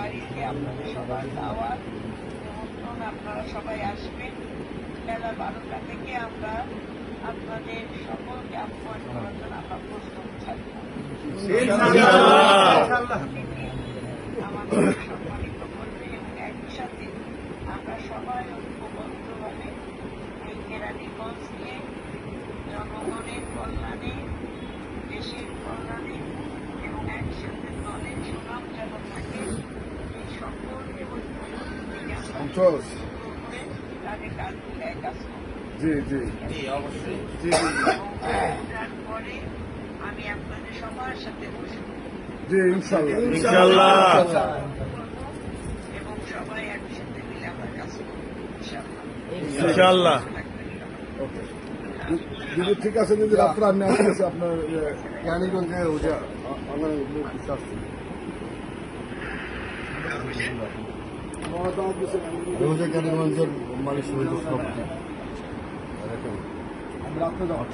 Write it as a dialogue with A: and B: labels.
A: বাড়িতে আপনাদের সবার দাওয়াত নিমন্ত্রণ, আপনারা সবাই আসবেন। বেলা 12টা থেকে আমরা আপনাদের সকলকে আহ্বান করার জন্য আমরা প্রস্তুত থাকবো। আমাদের সম্মানিত করবে এবং একই সাথে আমরা সবাই ঐক্যবদ্ধভাবে এই কেরানীগঞ্জকে জনগণের কল্যাণে, দেশের কল্যাণে এবং একসাথে দলের সুনাম যেন থাকে এই সকলকে তাদের কাজগুলো কাজ পরে আমি আপনাদের সবার সাথে বসবো এবং সবাই একসাথে মিলে আমরা কাজ করবো ইনশাআল্লাহ।
B: দিদি ঠিক আছে, দিদি রাত্রে আমি আসতেছি আপনার কেরানীগঞ্জে কেরানীগঞ্জের মানে শহীদ আমরা রাত্রে যাওয়া